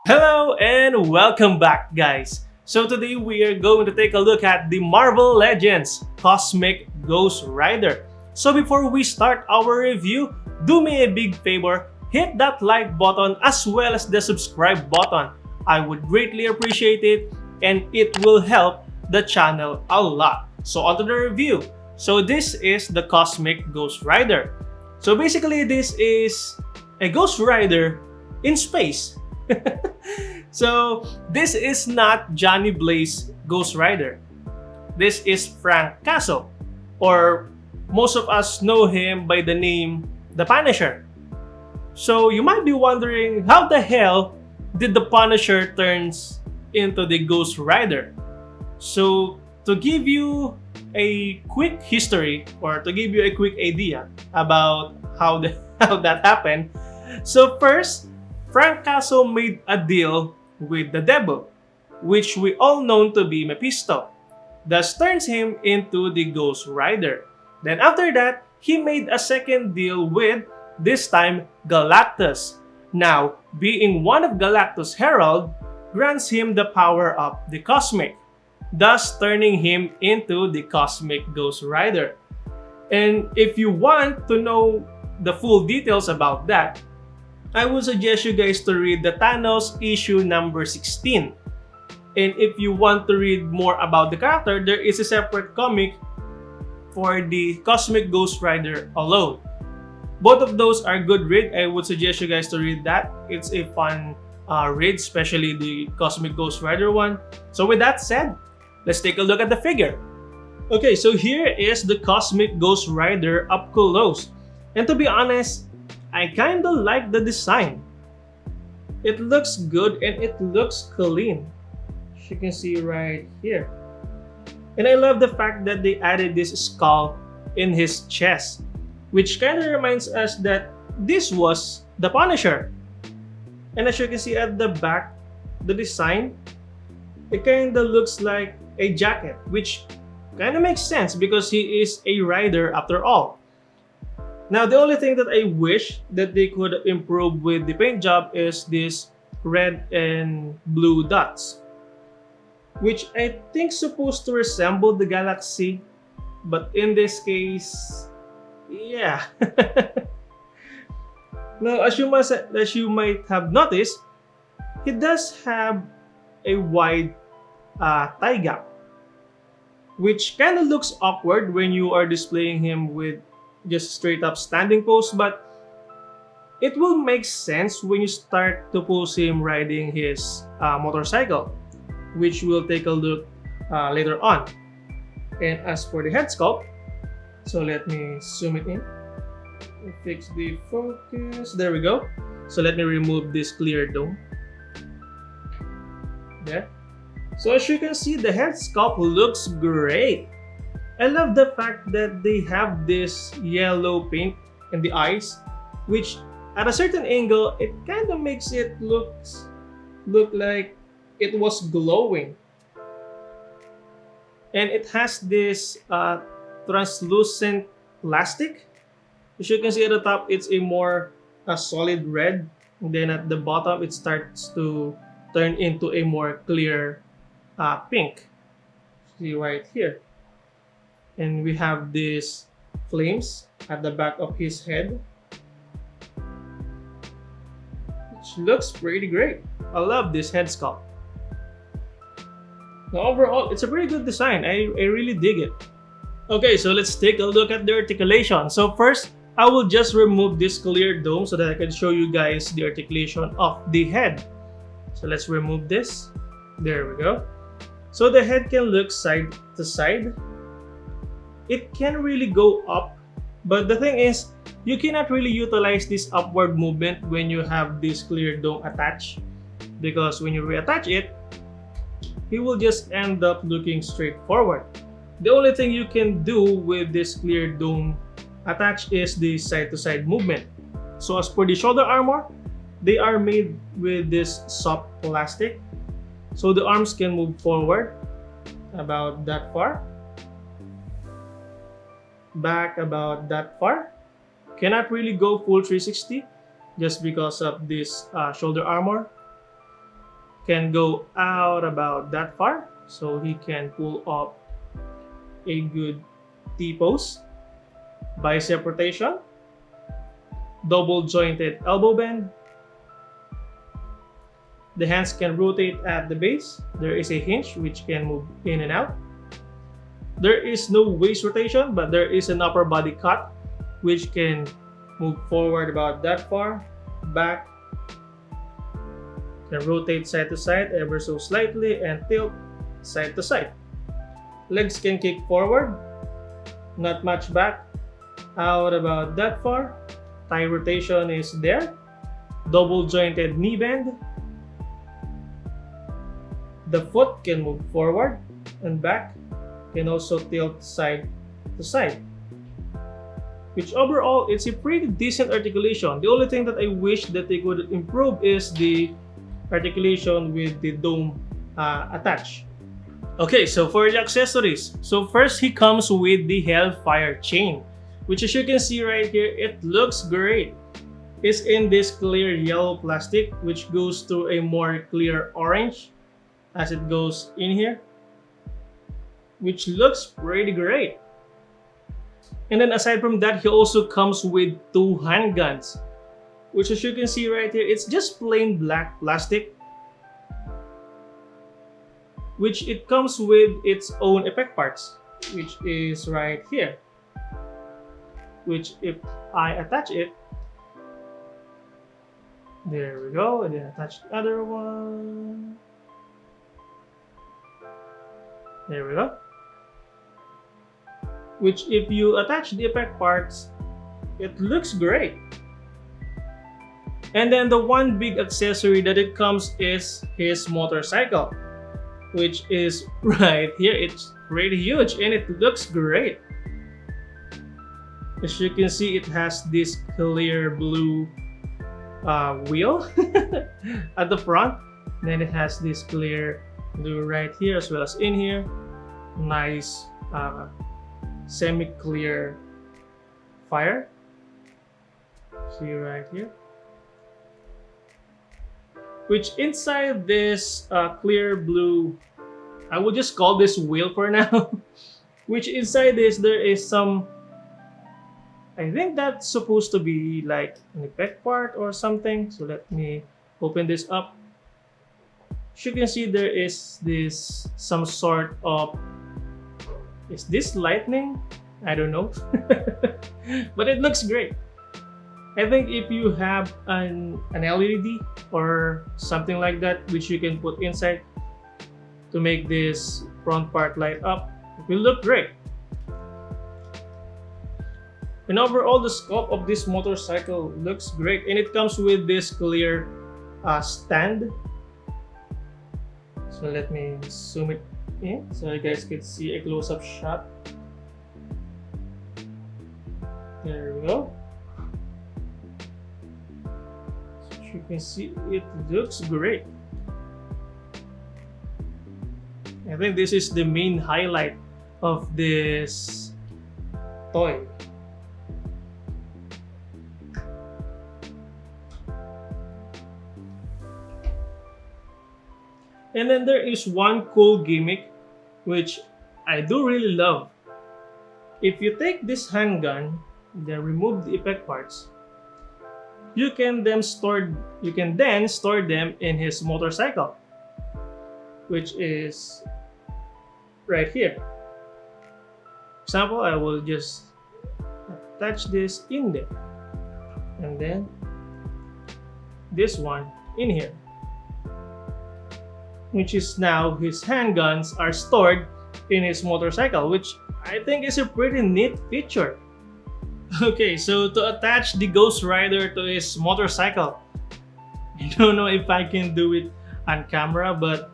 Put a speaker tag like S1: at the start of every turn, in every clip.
S1: Hello and welcome back, guys. So today we are going to take a look at the Marvel Legends Cosmic Ghost Rider. So before we start our review, do me a big favor, hit that like button as well as the subscribe button. I would greatly appreciate it and it will help the channel a lot. So onto the review. So this is the Cosmic Ghost Rider. So basically this is a Ghost Rider in space. So this is not Johnny Blaze Ghost Rider. This is Frank Castle, or most of us know him by the name The Punisher. So you might be wondering, how the hell did the Punisher turns into the Ghost Rider? So to give you a quick history, or to give you a quick idea about how that happened. So first, Frank Castle made a deal with the devil, which we all know to be Mephisto, thus turns him into the Ghost Rider. Then after that, he made a second deal with, this time, Galactus. Now, being one of Galactus' herald, grants him the power of the Cosmic, thus turning him into the Cosmic Ghost Rider. And if you want to know the full details about that, I would suggest you guys to read the Thanos issue number 16. And if you want to read more about the character, there is a separate comic for the Cosmic Ghost Rider alone. Both of those are good read. I would suggest you guys to read that. It's a fun read, especially the Cosmic Ghost Rider one. So with that said, let's take a look at the figure. Okay, so here is the Cosmic Ghost Rider up close. And to be honest, I kinda like the design. It looks good and it looks clean, as you can see right here. And I love the fact that they added this skull in his chest, which kinda reminds us that this was the Punisher. And as you can see at the back, the design, it kinda looks like a jacket, which kinda makes sense because he is a rider after all. Now, the only thing that I wish that they could improve with the paint job is this red and blue dots, which I think supposed to resemble the galaxy, but in this case, yeah. Now, as you might have noticed, he does have a wide thigh gap, which kind of looks awkward when you are displaying him with just straight up standing pose, but it will make sense when you start to pose him riding his motorcycle, which we'll take a look later on. And as for the head sculpt, so let me zoom it in, fix the focus, there we go. So let me remove this clear dome there. So as you can see, the head sculpt looks great. I love the fact that they have this yellow paint in the eyes, which at a certain angle, it kind of makes it look like it was glowing. And it has this translucent plastic. As you can see at the top, it's a solid red. And then at the bottom, it starts to turn into a more clear pink. See right here. And we have these flames at the back of his head, which looks pretty great. I love this head sculpt. Now overall, it's a pretty good design. I really dig it. Okay, so let's take a look at the articulation. So first, I will just remove this clear dome so that I can show you guys the articulation of the head. So let's remove this. There we go. So the head can look side to side. It can really go up, but the thing is, you cannot really utilize this upward movement when you have this clear dome attached, because when you reattach it, he will just end up looking straight forward. The only thing you can do with this clear dome attached is the side-to-side movement. So as for the shoulder armor, they are made with this soft plastic, so the arms can move forward about that far, back about that far. Cannot really go full 360 just because of this shoulder armor. can go out about that far, so he can pull up a good T-pose. Bicep rotation, double jointed elbow bend. The hands can rotate at the base. There is a hinge which can move in and out. There is no waist rotation, but there is an upper body cut which can move forward about that far, back, can rotate side to side ever so slightly and tilt side to side. Legs can kick forward, not much back, out about that far. Thigh rotation is there. Double jointed knee bend. The foot can move forward and back, can also tilt side to side. Which overall, it's a pretty decent articulation. The only thing that I wish that they could improve is the articulation with the dome attached. Okay, so for the accessories. So first, he comes with the Hellfire chain, which as you can see right here, it looks great. It's in this clear yellow plastic, which goes to a more clear orange as it goes in here, which looks pretty great. And then aside from that, he also comes with two handguns, which as you can see right here, it's just plain black plastic, which it comes with its own effect parts, which is right here. Which if I attach it, there we go, and then attach the other one. There we go. Which if you attach the effect parts, it looks great. And then the one big accessory that it comes is his motorcycle, which is right here. It's pretty huge and it looks great. As you can see, it has this clear blue wheel at the front. And then it has this clear blue right here as well as in here. Nice semi-clear fire. See right here. Which inside this clear blue, I will just call this wheel for now. Which inside this there is some, I think that's supposed to be like an effect part or something. So let me open this up. As you can see, there is this some sort of, is this lightning? I don't know. But it looks great. I think if you have an LED or something like that, which you can put inside to make this front part light up, it will look great. And overall, the scope of this motorcycle looks great, and it comes with this clear stand. So let me zoom it in so you guys can see a close-up shot. There we go. So you can see it looks great. I think this is the main highlight of this toy. And then there is one cool gimmick which I do really love. If you take this handgun, then remove the effect parts, you can then store them in his motorcycle, which is right here. For example, I will just attach this in there, and then this one in here, which is now his handguns are stored in his motorcycle, which I think is a pretty neat feature. Okay, so to attach the Ghost Rider to his motorcycle, I don't know if I can do it on camera, but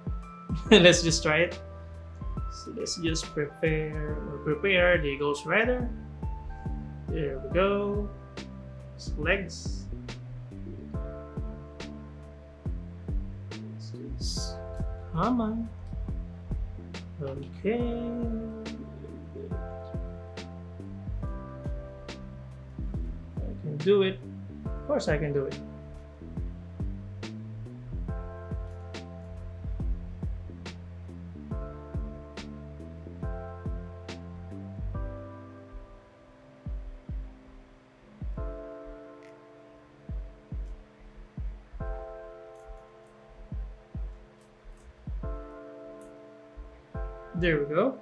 S1: let's just try it. So let's just prepare the Ghost Rider. There we go. His legs. Come on. Okay. I can do it. Of course I can do it. There we go.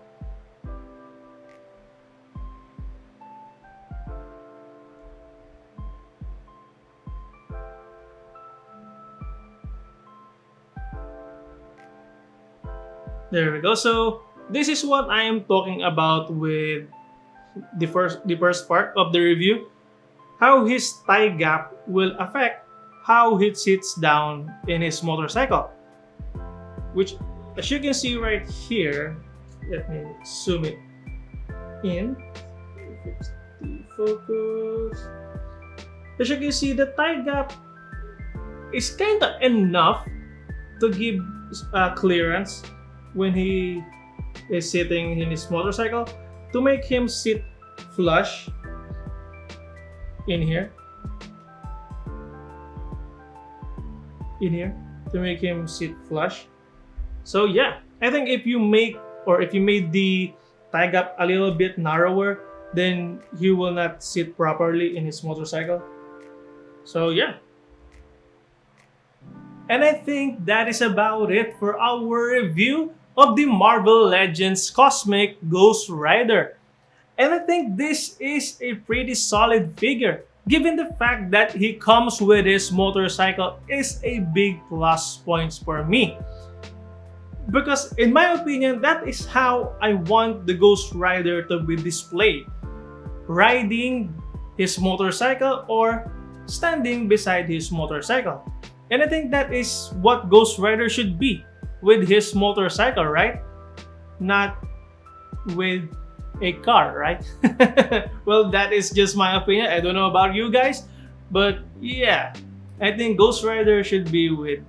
S1: There we go. So this is what I am talking about with the first part of the review. How his thigh gap will affect how he sits down in his motorcycle. Which, as you can see right here, let me zoom it in. Fix the focus. As you can see, the thigh gap is kind of enough to give clearance when he is sitting in his motorcycle to make him sit flush in here, to make him sit flush. So yeah, I think if you made the thigh gap a little bit narrower, then he will not sit properly in his motorcycle. So yeah. And I think that is about it for our review of the Marvel Legends Cosmic Ghost Rider. And I think this is a pretty solid figure, given the fact that he comes with his motorcycle is a big plus points for me. Because in my opinion, that is how I want the Ghost Rider to be displayed. Riding his motorcycle or standing beside his motorcycle. And I think that is what Ghost Rider should be with his motorcycle, right? Not with a car, right? Well, that is just my opinion. I don't know about you guys, but yeah, I think Ghost Rider should be with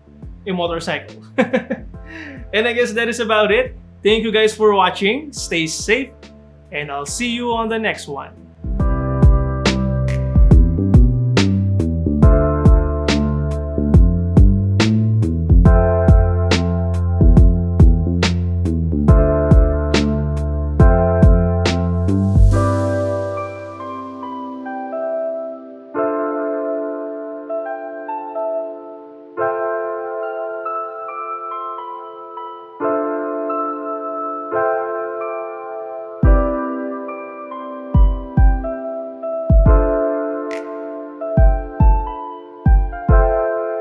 S1: a motorcycle. And I guess that is about it. Thank you guys for watching. Stay safe, and I'll see you on the next one.